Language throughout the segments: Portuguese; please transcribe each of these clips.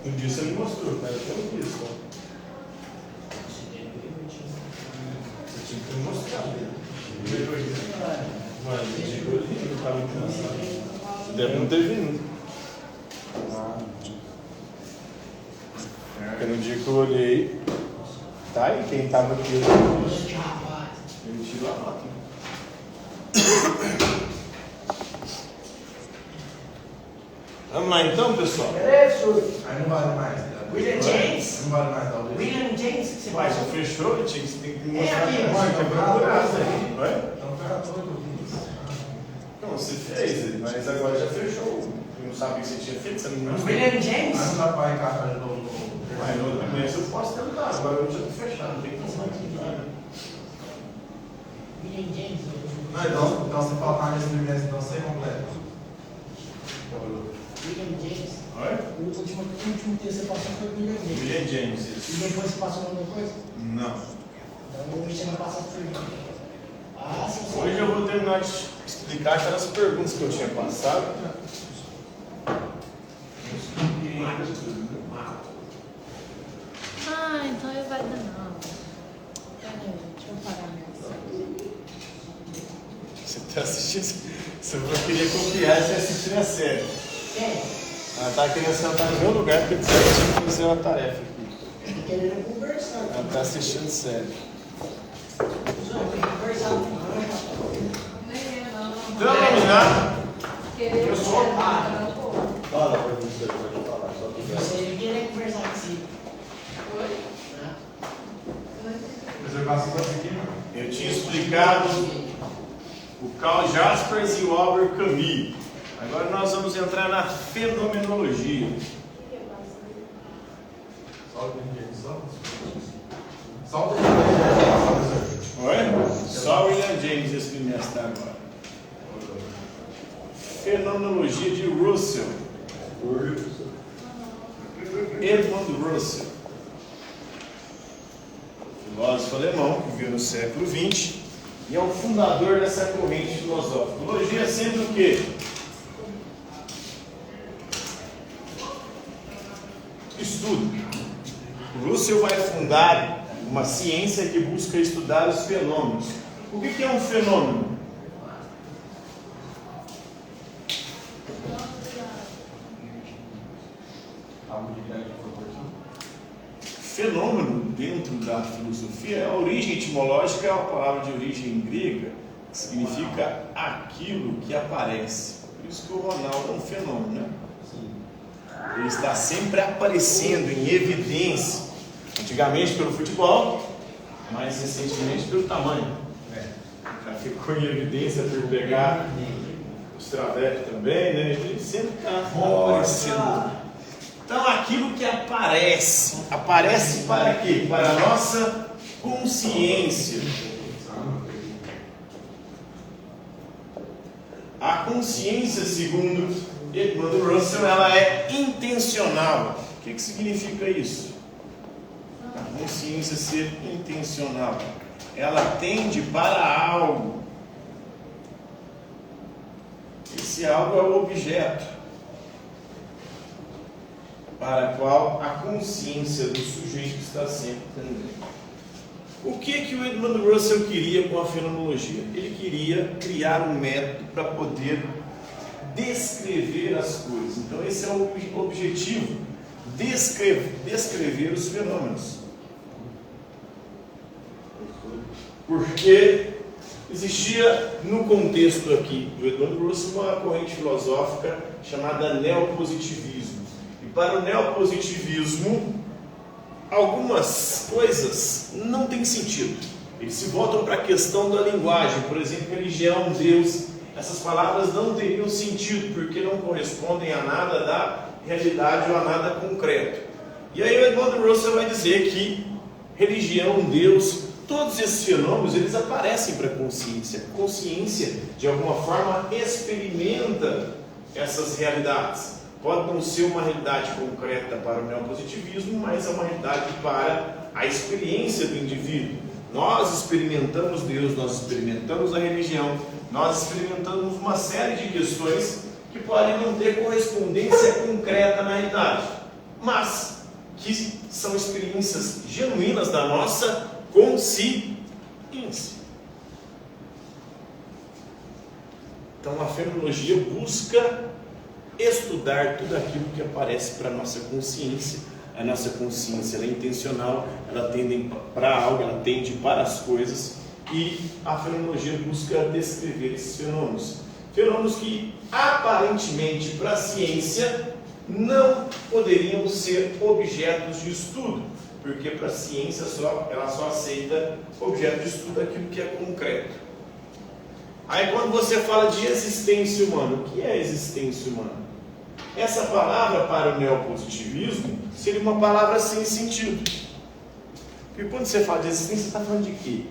Um dia você me mostrou, mas eu tenho isso. Você tinha que me mostrar. Mas no dia que eu li, eu estava muito cansado. Deve não ter vindo. Porque no dia que eu olhei, tá aí quem estava aqui. Eu tiro a nota. Vamos lá então, pessoal? Aí não vale mais. William James? Não vale mais, talvez. William James, você Mas já passou? fechou, tinha que tem que mostrar. aqui, Vai, tem que procurar isso aí. Vai? Então, cara, todo Não, você fez, mas agora já fechou. Não sabe o que você tinha feito, você não mostrou. William Mas James? não dá para encaixar de novo. Mas no outro mês eu posso tentar, agora eu já estou fechado, não tem como tentar. William James? Não, então você faltar nesse primeiro, então você completa. William James? Oi? O último texto que você passou foi William James. William James, E isso. depois você passou alguma coisa? Não. Então o Michel passou por mim. Ah, sim, sim. Hoje eu vou terminar de explicar aquelas perguntas que eu tinha passado. Ah, então eu vai dar não. Peraí, deixa eu parar nessa. Você está assistindo? Você não queria copiar, você assistiu a série. Quem? Ela está querendo sentar no meu lugar porque disse que eu tinha que fazer uma tarefa aqui. Tô querendo conversar. Ela está assistindo série. João, tem que conversar com Nem é não. Então vamos lá. Querer Eu sou otário. Fala pra você, pode falar, só que você. Querer conversar com você. Oi? Preservação da pequena. Eu tinha explicado o Carl Jaspers e o Albert Camus. Agora nós vamos entrar na fenomenologia. Só o William James, só o William James. Oi? Só o William James esse bimestre agora. Fenomenologia de Russell. Edmund Russell, filósofo alemão que viveu no século XX e é o fundador dessa corrente filosófica. Filologia sendo o quê? Estudo. Russell vai fundar uma ciência que busca estudar os fenômenos. O que é um fenômeno? Algo de grande proporção. Fenômeno, dentro da filosofia, a origem etimológica é uma palavra de origem grega, que significa aquilo que aparece. Por isso que o Ronaldo é um fenômeno, né? Ele está sempre aparecendo em evidência, antigamente pelo futebol, mais recentemente pelo tamanho. Já ficou em evidência por pegar os travecos também, né? Ele sempre está aparecendo. Então, aquilo que aparece, aparece para quê? Para a nossa consciência. A consciência, segundo Edmund Russell, ela é intencional. O que significa isso? A consciência ser intencional. Ela tende para algo. Esse algo é o objeto para a qual a consciência do sujeito está sempre tendendo. O que o Edmund Russell queria com a fenomenologia? Ele queria criar um método para poder descrever as coisas. Então esse é o objetivo, descrever os fenômenos. Porque existia no contexto aqui do Edmund Russell uma corrente filosófica chamada neopositivismo. E para o neopositivismo, algumas coisas não têm sentido. Eles se voltam para a questão da linguagem, por exemplo, religião, Deus. Essas palavras não teriam sentido, porque não correspondem a nada da realidade ou a nada concreto. E aí o Edmund Russell vai dizer que religião, Deus, todos esses fenômenos, eles aparecem para a consciência. A consciência, de alguma forma, experimenta essas realidades. Pode não ser uma realidade concreta para o neopositivismo, mas é uma realidade para a experiência do indivíduo. Nós experimentamos Deus, nós experimentamos a religião, nós experimentamos uma série de questões que podem não ter correspondência concreta na realidade. mas que são experiências genuínas da nossa consciência. Então a fenomenologia busca estudar tudo aquilo que aparece para a nossa consciência. A nossa consciência ela é intencional, ela tende para algo, ela tende para as coisas, e a fenomenologia busca descrever esses fenômenos. Fenômenos que aparentemente para a ciência não poderiam ser objetos de estudo, porque para a ciência ela só aceita objeto de estudo aquilo que é concreto. Aí quando você fala de existência humana, o que é existência humana? Essa palavra para o neopositivismo seria uma palavra sem sentido. Porque quando você fala de existência, você está falando de quê?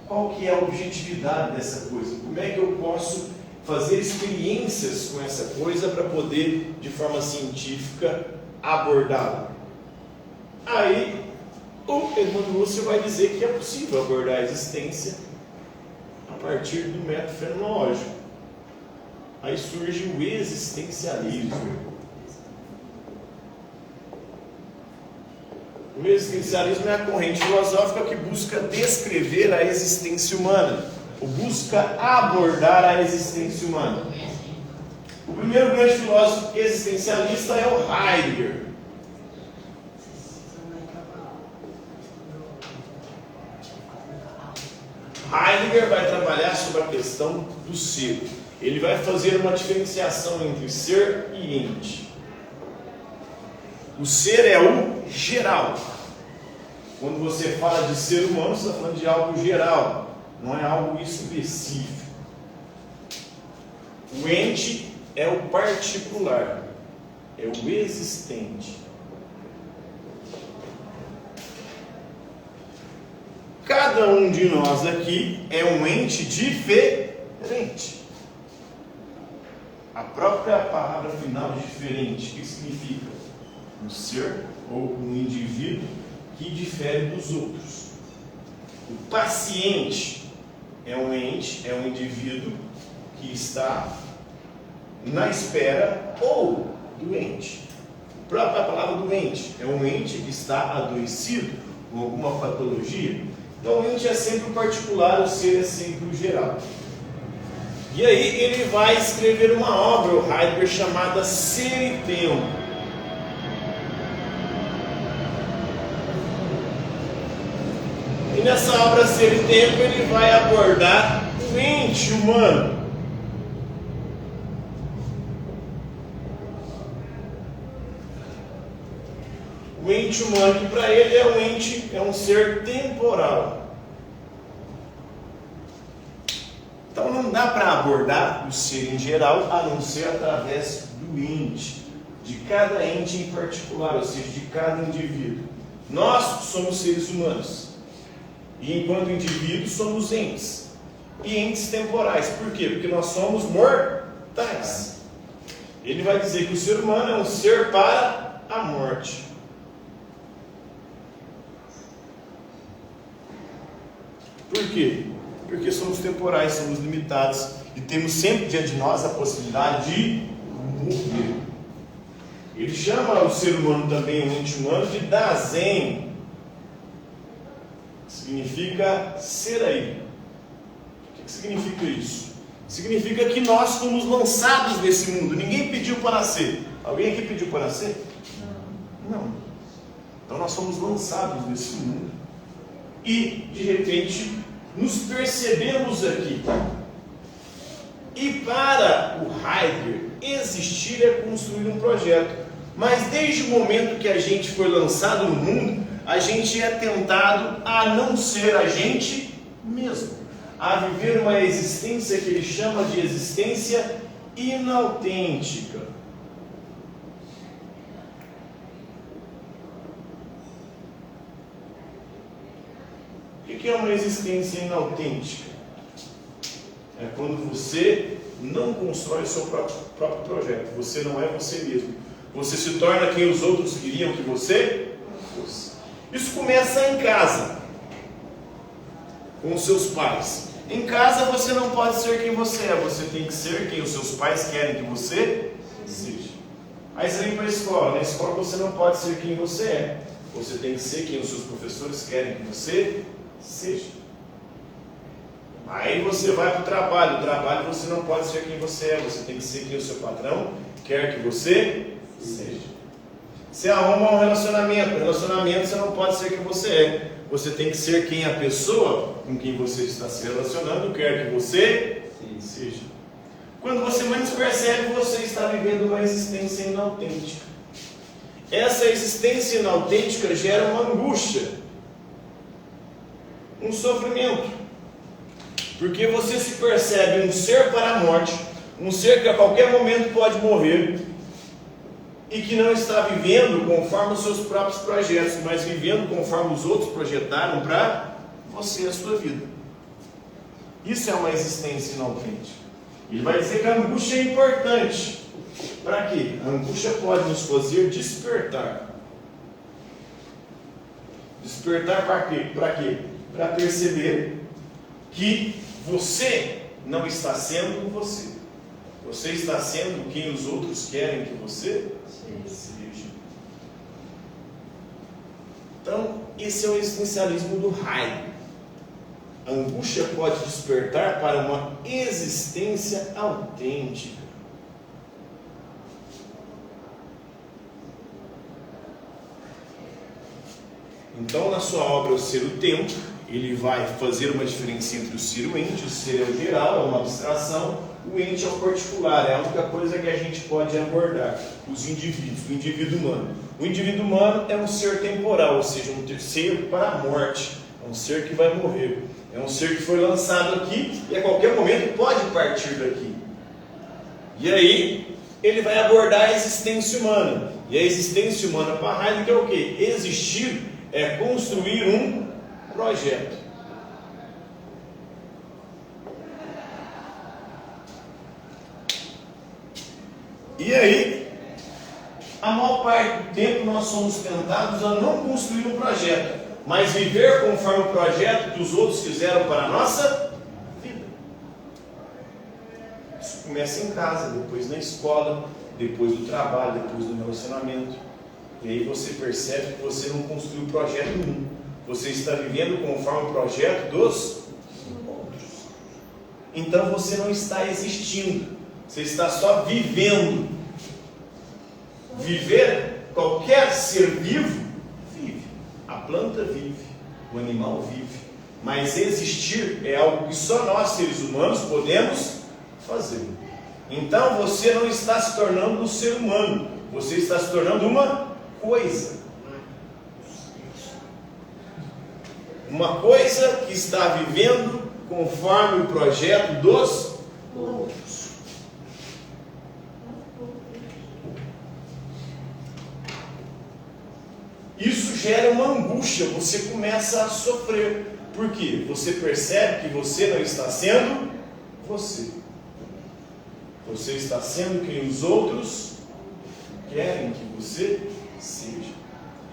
Qual que é a objetividade dessa coisa? Como é que eu posso fazer experiências com essa coisa para poder, de forma científica, abordá-la? Aí, o Edmund Husserl vai dizer que é possível abordar a existência a partir do método fenomenológico. Aí surge o existencialismo. O existencialismo é a corrente filosófica que busca descrever a existência humana, ou busca abordar a existência humana. O primeiro grande filósofo existencialista é o Heidegger. Heidegger vai trabalhar sobre a questão do ser. Ele vai fazer uma diferenciação entre ser e ente. O ser é o geral. Quando você fala de ser humano, você está falando de algo geral, não é algo específico. O ente é o particular, é o existente. Cada um de nós aqui é um ente diferente. A própria palavra final de diferente, o que significa? Um ser ou um indivíduo que difere dos outros. O paciente é um ente, é um indivíduo que está na espera ou doente. A própria palavra doente é um ente que está adoecido com alguma patologia. Então o ente é sempre o particular, o ser é sempre o geral. E aí ele vai escrever uma obra, o Heidegger, chamada Ser e Tempo. E nessa obra Ser e Tempo ele vai abordar o ente humano. O ente humano, que para ele é um ente, é um ser temporal. Então não dá para abordar o ser em geral, a não ser através do ente, de cada ente em particular, ou seja, de cada indivíduo. Nós somos seres humanos, e enquanto indivíduos somos entes, e entes temporais. Por quê? Porque nós somos mortais. Ele vai dizer que o ser humano é um ser para a morte. Por quê? Porque somos temporais, somos limitados e temos sempre diante de nós a possibilidade de morrer. Ele chama o ser humano também, o ente humano, de Dasein. Significa ser aí. O que significa isso? Significa que nós fomos lançados nesse mundo. Ninguém pediu para nascer. Alguém aqui pediu para nascer? Não. Então nós fomos lançados nesse mundo. E, de repente, nos percebemos aqui. E para o Heidegger, existir é construir um projeto. Mas desde o momento que a gente foi lançado no mundo, a gente é tentado a não ser a gente mesmo. A viver uma existência que ele chama de existência inautêntica. O que é uma existência inautêntica? É quando você não constrói o seu próprio projeto. Você não é você mesmo. Você se torna quem os outros queriam que você fosse. Isso começa em casa, com os seus pais. Em casa você não pode ser quem você é. Você tem que ser quem os seus pais querem que você seja. Aí você vem para a escola. Na escola você não pode ser quem você é. Você tem que ser quem os seus professores querem que você seja. Aí você vai para o trabalho. No trabalho você não pode ser quem você é. Você tem que ser quem o seu patrão quer que você seja. Você arruma um relacionamento. No relacionamento você não pode ser quem você é. Você tem que ser quem a pessoa com quem você está se relacionando quer que você seja. Quando você menos percebe, você está vivendo uma existência inautêntica. Essa existência inautêntica gera uma angústia, um sofrimento. Porque você se percebe um ser para a morte, um ser que a qualquer momento pode morrer, e que não está vivendo conforme os seus próprios projetos, mas vivendo conforme os outros projetaram para você a sua vida. Isso é uma existência inautêntica. Ele vai dizer que a angústia é importante. Para quê? A angústia pode nos fazer despertar. Despertar para quê? Para quê? Para perceber que você não está sendo você. Você está sendo quem os outros querem que você seja. Então, esse é o existencialismo do Heidegger. A angústia pode despertar para uma existência autêntica. Então, na sua obra O Ser e o Tempo, ele vai fazer uma diferença entre o ser e o ente. O ser é o geral, é uma abstração. O ente é o particular, é a única coisa que a gente pode abordar. Os indivíduos, o indivíduo humano. O indivíduo humano é um ser temporal, ou seja, um ser para a morte. É um ser que vai morrer. É um ser que foi lançado aqui e a qualquer momento pode partir daqui. E aí, ele vai abordar a existência humana. E a existência humana para Heidegger é o quê? Existir é construir um projeto. E aí, a maior parte do tempo nós somos tentados a não construir um projeto, mas viver conforme o projeto que os outros fizeram para a nossa vida. Isso começa em casa, depois na escola, depois do trabalho, depois do relacionamento. E aí você percebe que você não construiu projeto nenhum. Você está vivendo conforme o projeto dos outros. Então você não está existindo. Você está só vivendo. Viver, qualquer ser vivo vive. A planta vive, o animal vive. Mas existir é algo que só nós, seres humanos, podemos fazer. Então você não está se tornando um ser humano. Você está se tornando uma coisa. Uma coisa que está vivendo conforme o projeto dos outros. Isso gera uma angústia, você começa a sofrer. Por quê? Você percebe que você não está sendo você. Você está sendo quem os outros querem que você seja.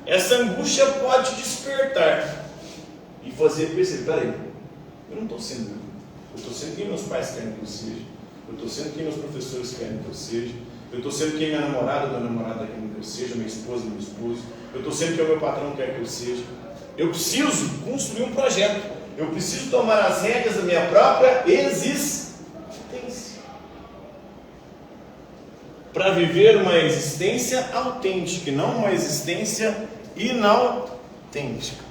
Essa angústia pode despertar e fazer perceber, peraí, eu não estou sendo eu. Eu estou sendo quem meus pais querem que eu seja. Eu estou sendo quem meus professores querem que eu seja. Eu estou sendo quem minha namorada ou minha namorada quer que eu seja, minha esposa, meu esposo. Eu estou sendo quem o meu patrão quer que eu seja. Eu preciso construir um projeto. Eu preciso tomar as rédeas da minha própria existência. Para viver uma existência autêntica, e não uma existência inautêntica.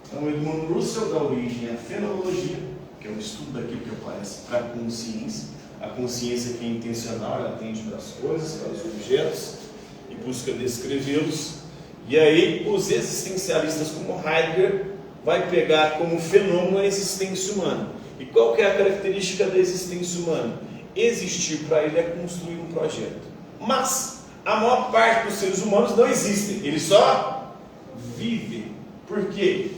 Então, Edmund Russell dá origem à fenomenologia, que é um estudo daquilo que aparece para a consciência. A consciência que é intencional, ela atende para as coisas, para os objetos, e busca descrevê-los. E aí, os existencialistas como Heidegger vai pegar como fenômeno a existência humana. E qual que é a característica da existência humana? Existir para ele é construir um projeto. Mas a maior parte dos seres humanos não existem, eles só vivem. Por quê?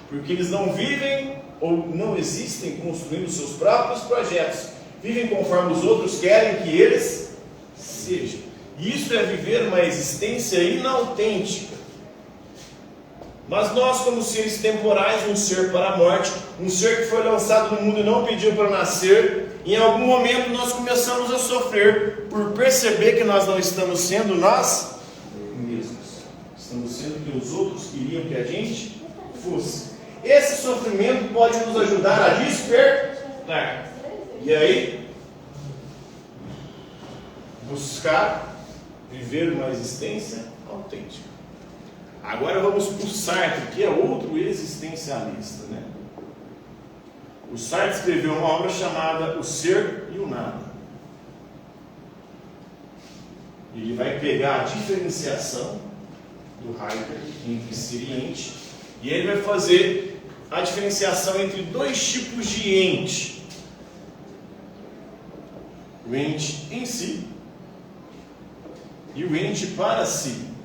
Porque eles não vivem ou não existem construindo seus próprios projetos. Vivem conforme os outros querem que eles sejam. Isso é viver uma existência inautêntica. Mas nós, como seres temporais, um ser para a morte, um ser que foi lançado no mundo e não pediu para nascer, em algum momento nós começamos a sofrer por perceber que nós não estamos sendo nós mesmos. Estamos sendo o que os outros queriam que a gente fosse. Esse sofrimento pode nos ajudar a despertar. E aí, buscar viver uma existência autêntica. Agora vamos para o Sartre, que é outro existencialista, né? O Sartre escreveu uma obra chamada O Ser e o Nada. Ele vai pegar a diferenciação do Heidegger entre ser e ente, e ele vai fazer a diferenciação entre dois tipos de ente: o ente em si e o ente para si.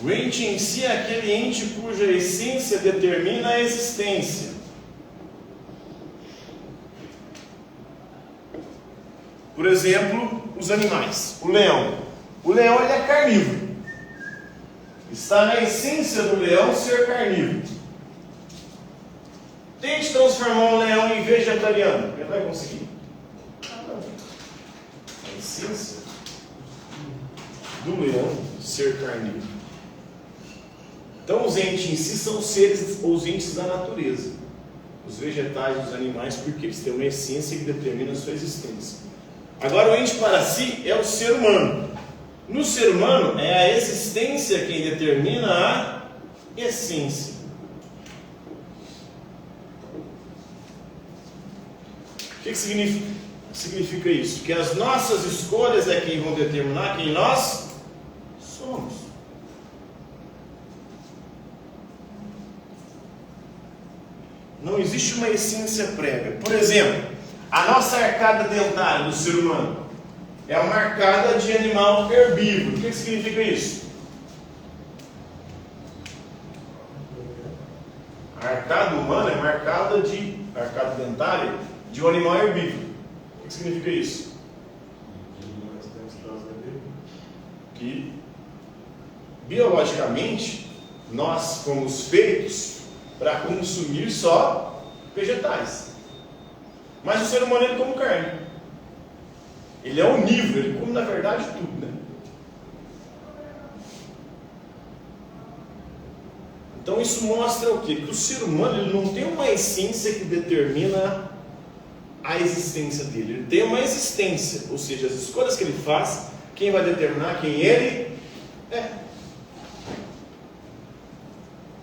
O ente em si é aquele ente cuja essência determina a existência. Por exemplo, os animais. O leão. O leão ele é carnívoro. Está na essência do leão ser carnívoro. Tente transformar um leão em vegetariano. Ele vai conseguir? Não. A essência do leão ser carnívoro. Então, os entes em si são seres ou os entes da natureza. Os vegetais, os animais, porque eles têm uma essência que determina a sua existência. Agora, o ente para si é o ser humano. No ser humano, é a existência quem determina a essência. O que significa isso? Que as nossas escolhas é quem vão determinar quem nós somos. Não existe uma essência prévia. Por exemplo, a nossa arcada dentária do ser humano é uma arcada de animal herbívoro. O que significa isso? A arcada humana é uma arcada dentária de um animal herbívoro. O que significa isso? Que biologicamente nós fomos feitos para consumir só vegetais. Mas o ser humano ele come carne. Ele é onívoro, ele come na verdade tudo, né? Então isso mostra o quê? Que o ser humano ele não tem uma essência que determina a existência dele. Ele tem uma existência, ou seja, as escolhas que ele faz, quem vai determinar quem ele é.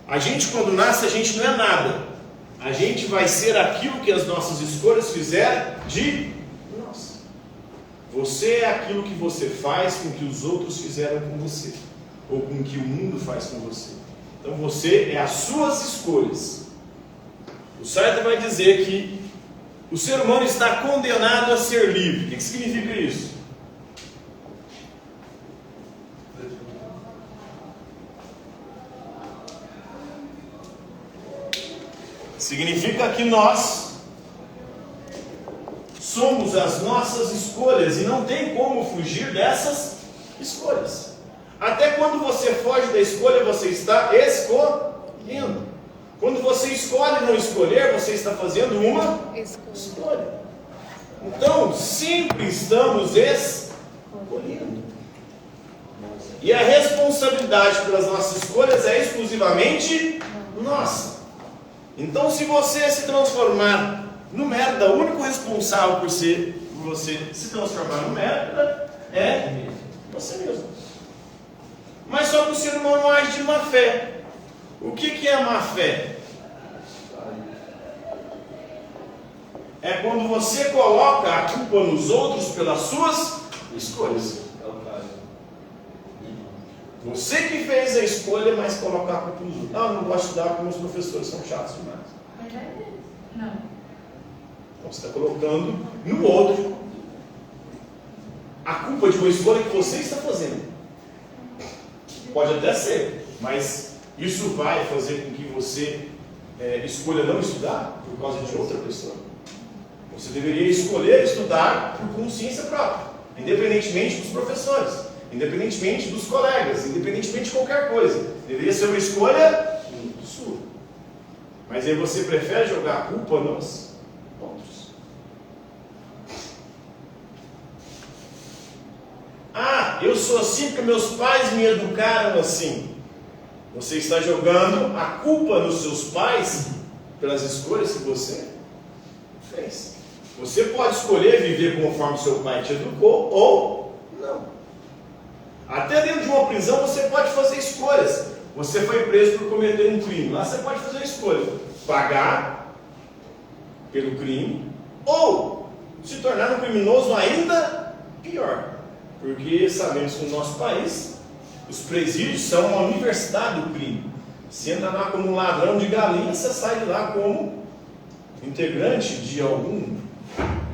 A gente quando nasce, a gente não é nada. A gente vai ser aquilo que as nossas escolhas fizeram de nós. Você é aquilo que você faz com que os outros fizeram com você, ou com que o mundo faz com você. Então você é as suas escolhas. O Sartre vai dizer que o ser humano está condenado a ser livre. O que significa isso? Significa que nós somos as nossas escolhas e não tem como fugir dessas escolhas. Até quando você foge da escolha, você está escolhendo. Quando você escolhe não escolher, você está fazendo uma escolha. Então, sempre estamos escolhendo. E a responsabilidade pelas nossas escolhas é exclusivamente nossa. Então, se você se transformar no merda, o único responsável por você se transformar no merda é você mesmo. Mas só que o ser humano age de má fé. O que é má fé? É quando você coloca a culpa nos outros pelas suas escolhas. Você que fez a escolha, mas coloca a culpa nos outros. Não gosto de estudar porque meus professores são chatos demais. Mas é mesmo. Não. Então você está colocando no outro a culpa de uma escolha que você está fazendo. Pode até ser, mas isso vai fazer com que você escolha não estudar por causa de outra pessoa. Você deveria escolher estudar por consciência própria, independentemente dos professores, independentemente dos colegas, independentemente de qualquer coisa. Deveria ser uma escolha sua. Mas aí você prefere jogar a culpa nos outros. Ah, eu sou assim porque meus pais me educaram assim. Você está jogando a culpa nos seus pais pelas escolhas que você fez. Você pode escolher viver conforme seu pai te educou ou não. Até dentro de uma prisão você pode fazer escolhas. Você foi preso por cometer um crime. Lá você pode fazer a escolha: pagar pelo crime ou se tornar um criminoso ainda pior. Porque sabemos que no nosso país os presídios são uma universidade do crime. Você entra lá como um ladrão de galinha, você sai de lá como integrante de algum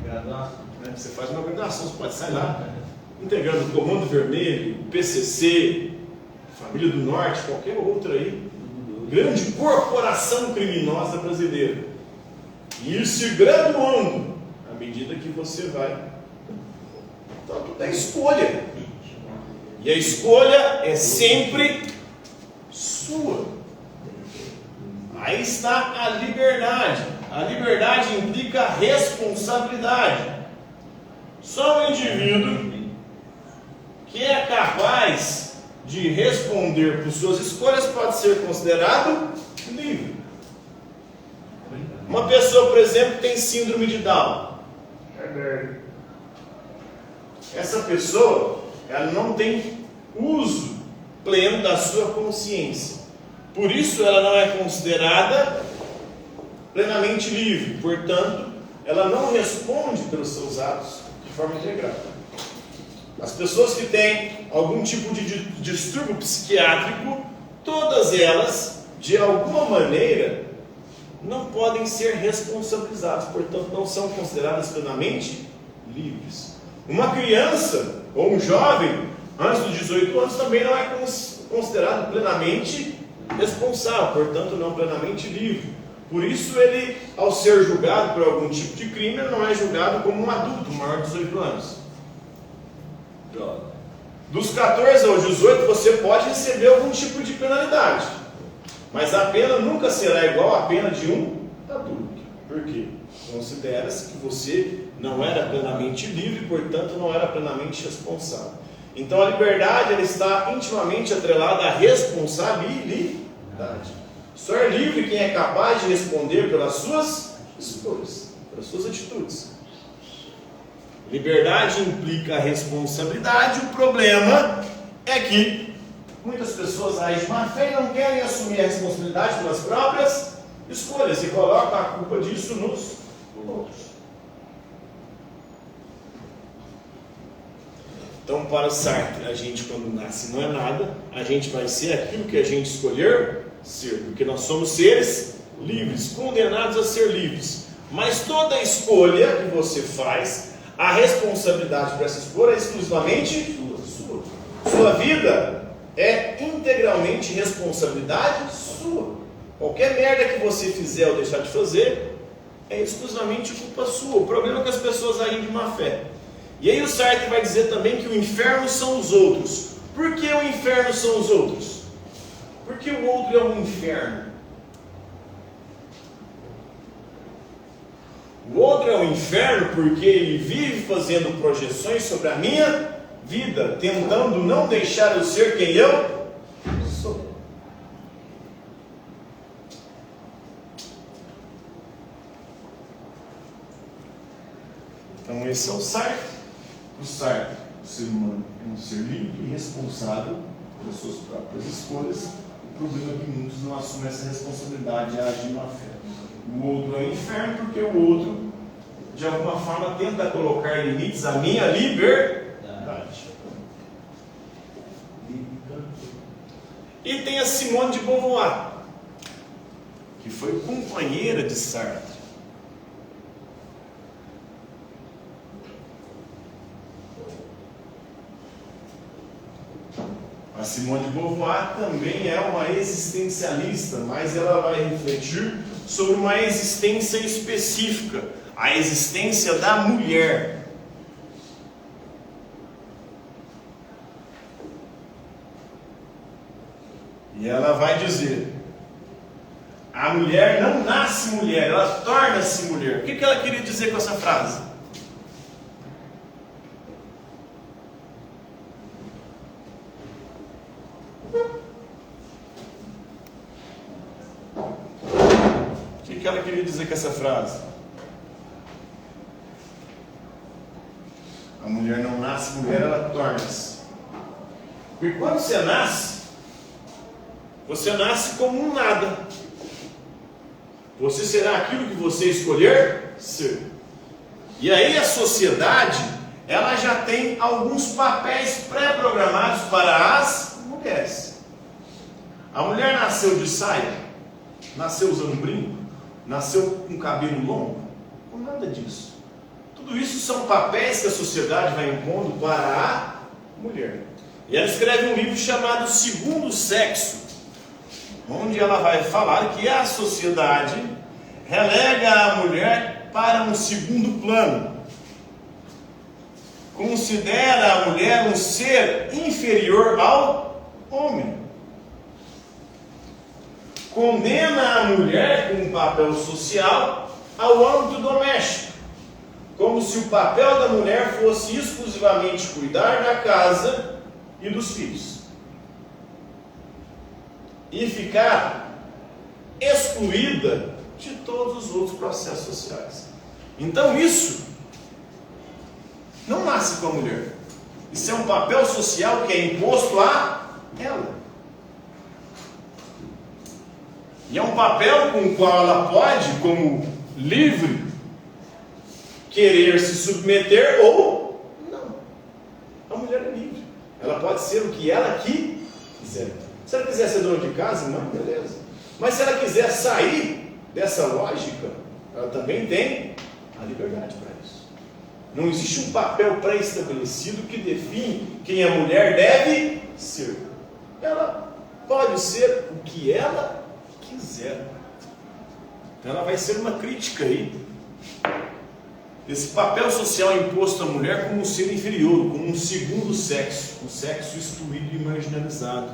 Graduação. Você faz uma graduação, você pode sair lá integrando o Comando Vermelho, PCC, Família do Norte, qualquer outra aí, grande corporação criminosa brasileira, e ir se graduando à medida que você vai. Então tudo é escolha, e a escolha é sempre sua. Aí está a liberdade. A liberdade implica responsabilidade. Só o indivíduo que é capaz de responder por suas escolhas pode ser considerado livre. Uma pessoa, por exemplo, que tem síndrome de Down. Essa pessoa, ela não tem uso pleno da sua consciência. Por isso ela não é considerada plenamente livre. Portanto, ela não responde pelos seus atos de forma integrada. As pessoas que têm algum tipo de distúrbio psiquiátrico, todas elas, de alguma maneira, não podem ser responsabilizadas, portanto não são consideradas plenamente livres. Uma criança ou um jovem, antes dos 18 anos, também não é considerado plenamente responsável, portanto não plenamente livre. Por isso ele, ao ser julgado por algum tipo de crime, ele não é julgado como um adulto maior de 18 anos. Dos 14 aos 18 você pode receber algum tipo de penalidade, mas a pena nunca será igual à pena de um adulto. Por quê? Considera-se que você não era plenamente livre, portanto não era plenamente responsável. Então a liberdade ela está intimamente atrelada à responsabilidade. Só é livre quem é capaz de responder pelas suas escolhas, pelas suas atitudes. Liberdade implica a responsabilidade. O problema é que muitas pessoas agem de má fé e não querem assumir a responsabilidade pelas próprias escolhas e colocam a culpa disso nos outros. Então, para Sartre, a gente quando nasce não é nada, a gente vai ser aquilo que a gente escolher ser, porque nós somos seres livres, condenados a ser livres. Mas toda escolha que você faz, a responsabilidade por essa escolha é exclusivamente sua. Sua vida é integralmente responsabilidade sua. Qualquer merda que você fizer ou deixar de fazer é exclusivamente culpa sua. O problema é que as pessoas agem de má fé. E aí o Sartre vai dizer também que o inferno são os outros. Por que o inferno são os outros? Porque o outro é um inferno. O outro é um inferno porque ele vive fazendo projeções sobre a minha vida, tentando não deixar eu ser quem eu sou. Então esse é o Sartre. O Sartre, o ser humano, é um ser livre e responsável pelas suas próprias escolhas. O problema é que muitos não assumem essa responsabilidade e agem de má fé. O outro é o inferno porque o outro, de alguma forma, tenta colocar limites à minha liberdade. E tem a Simone de Beauvoir, que foi companheira de Sartre. A Simone de Beauvoir também é uma existencialista, mas ela vai refletir sobre uma existência específica, a existência da mulher. E ela vai dizer: a mulher não nasce mulher, ela torna-se mulher. O que ela queria dizer com essa frase? O que ela queria dizer com essa frase? A mulher não nasce mulher, ela torna-se. Porque quando você nasce como um nada. Você será aquilo que você escolher ser. E aí a sociedade, ela já tem alguns papéis pré-programados para as mulheres. A mulher nasceu de saia, nasceu usando brinco, nasceu com cabelo longo, com nada disso. Tudo isso são papéis que a sociedade vai impondo para a mulher. E ela escreve um livro chamado Segundo Sexo, onde ela vai falar que a sociedade relega a mulher para um segundo plano. Considera a mulher um ser inferior ao homem. Condena a mulher com um papel social ao âmbito doméstico, como se o papel da mulher fosse exclusivamente cuidar da casa e dos filhos, e ficar excluída de todos os outros processos sociais. Então isso não nasce com a mulher. Isso é um papel social que é imposto a ela. E é um papel com o qual ela pode, como livre, querer se submeter ou não. A mulher é livre. Ela pode ser o que ela quiser. Se ela quiser ser dona de casa, não, beleza. Mas se ela quiser sair dessa lógica, ela também tem a liberdade para isso. Não existe um papel pré-estabelecido que define quem a mulher deve ser. Ela pode ser o que ela quiser. Então ela vai ser uma crítica aí. Esse papel social imposto à mulher como um ser inferior, como um segundo sexo, um sexo excluído e marginalizado,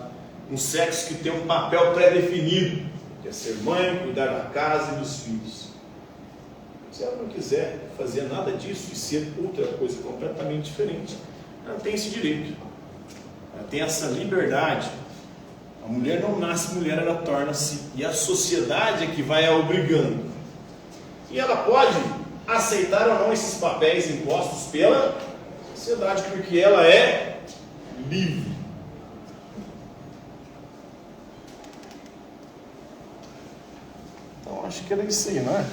um sexo que tem um papel pré-definido, que é ser mãe, cuidar da casa e dos filhos. Se ela não quiser fazer nada disso e ser outra coisa completamente diferente, ela tem esse direito, ela tem essa liberdade. A mulher não nasce mulher, ela torna-se, e a sociedade é que vai a obrigando. E ela pode aceitar ou não esses papéis impostos pela sociedade, porque ela é livre. Então acho que era isso aí, não é?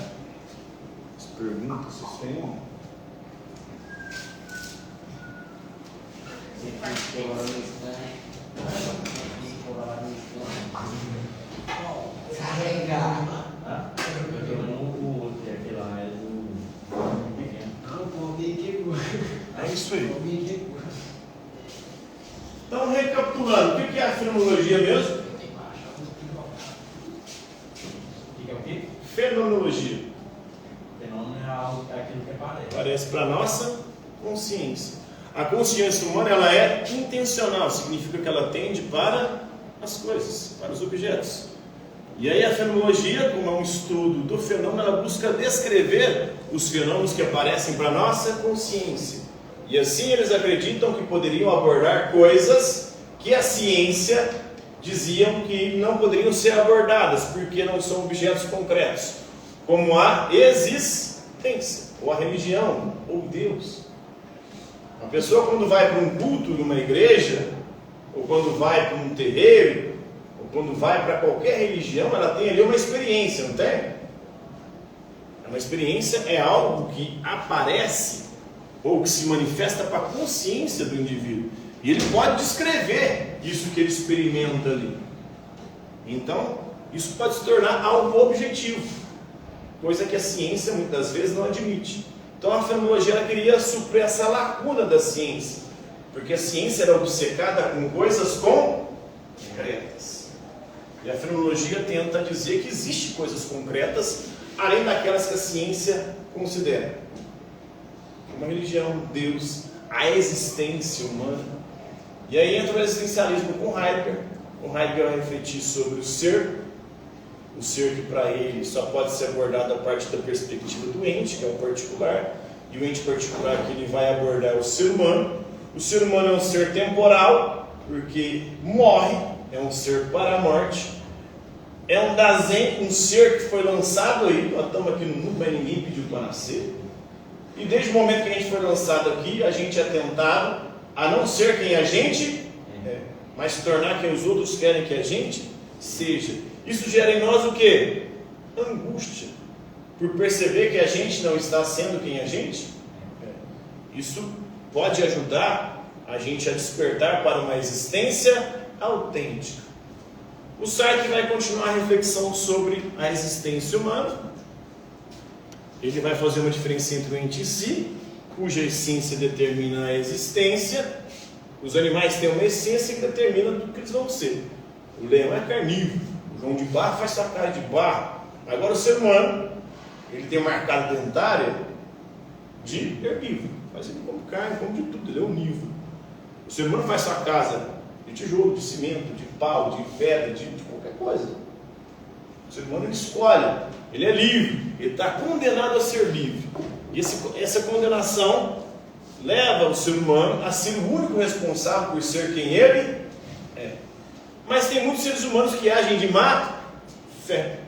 As perguntas, vocês têm? Carregar. É isso aí. Então, recapitulando, o que é a fenomenologia mesmo? O que é o quê? Fenomenologia. Fenômeno é algo, é aquilo que aparece. Aparece para a nossa consciência. A consciência humana, ela é intencional, significa que ela tende para as coisas, para os objetos. E aí a fenomenologia, como é um estudo do fenômeno, ela busca descrever os fenômenos que aparecem para a nossa consciência. E assim eles acreditam que poderiam abordar coisas que a ciência diziam que não poderiam ser abordadas, porque não são objetos concretos, como a existência, ou a religião, ou Deus. A pessoa, quando vai para um culto numa igreja, ou quando vai para um terreiro, ou quando vai para qualquer religião, ela tem ali uma experiência, não tem? Uma experiência é algo que aparece, ou que se manifesta para a consciência do indivíduo. E ele pode descrever isso que ele experimenta ali. Então, isso pode se tornar algo objetivo, coisa que a ciência muitas vezes não admite. Então a fenomenologia ela queria suprir essa lacuna da ciência, porque a ciência era obcecada com coisas concretas. E a fenomenologia tenta dizer que existem coisas concretas, além daquelas que a ciência considera. Como a religião, Deus, a existência humana. E aí entra o existencialismo com Heidegger, o Heidegger vai refletir sobre o ser que para ele só pode ser abordado a partir da perspectiva do ente, que é o particular, e o ente particular que ele vai abordar é o ser humano. O ser humano é um ser temporal, porque morre, é um ser para a morte, é um Dasein, um ser que foi lançado aí, nós estamos aqui no mundo, mas ninguém pediu para nascer, e desde o momento que a gente foi lançado aqui, a gente é tentado a não ser quem a gente é, mas se tornar quem os outros querem que a gente seja. Isso gera em nós o quê? Angústia, por perceber que a gente não está sendo quem a gente é. Isso pode ajudar a gente a despertar para uma existência autêntica. O Sartre vai continuar a reflexão sobre a existência humana. Ele vai fazer uma diferença entre o ente e si, cuja essência determina a existência. Os animais têm uma essência que determina tudo que eles vão ser. O leão é carnívoro, o João de Barro faz sua cara de barro. Agora o ser humano, ele tem marcada dentária de herbívoro, mas ele come carne, come de tudo, ele é onívoro. O ser humano faz sua casa de tijolo, de cimento, de pau, de pedra, de qualquer coisa. O ser humano ele escolhe, ele é livre, ele está condenado a ser livre. E essa condenação leva o ser humano a ser o único responsável por ser quem ele é. Mas tem muitos seres humanos que agem de má fé,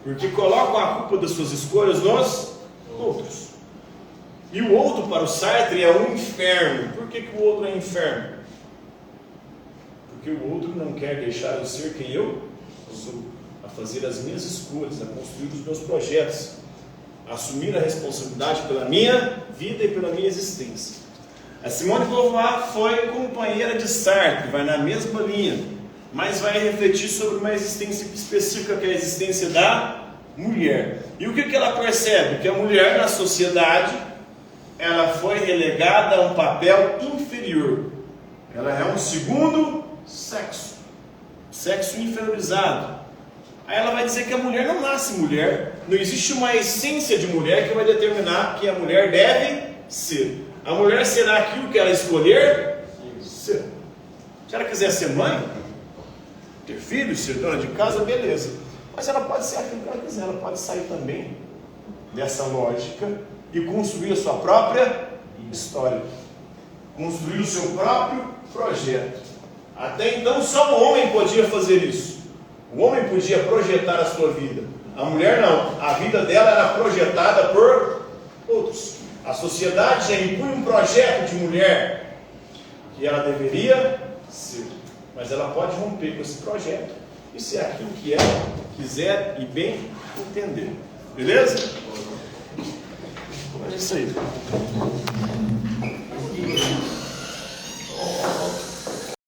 porque colocam a culpa das suas escolhas nos outros. E o outro, para o Sartre, é um inferno. Por que o outro é inferno? Porque o outro não quer deixar eu ser quem eu sou, a fazer as minhas escolhas, a construir os meus projetos, a assumir a responsabilidade pela minha vida e pela minha existência. A Simone de Beauvoir foi companheira de Sartre, vai na mesma linha, mas vai refletir sobre uma existência específica, que é a existência da mulher. E o que ela percebe? Que a mulher na sociedade, ela foi relegada a um papel inferior. Ela é um segundo sexo, sexo inferiorizado. Aí ela vai dizer que a mulher não nasce mulher, não existe uma essência de mulher que vai determinar que a mulher deve ser. A mulher será aquilo que ela escolher ser. Se ela quiser ser mãe, ter filhos, ser dona de casa, beleza. Mas ela pode ser aquilo que ela quiser, ela pode sair também dessa lógica e construir a sua própria história, construir o seu próprio projeto. Até então só o homem podia fazer isso. O homem podia projetar a sua vida, a mulher não. A vida dela era projetada por outros. A sociedade já impõe um projeto de mulher que ela deveria ser, mas ela pode romper com esse projeto e ser aquilo que ela quiser e bem entender. Beleza? É isso aí.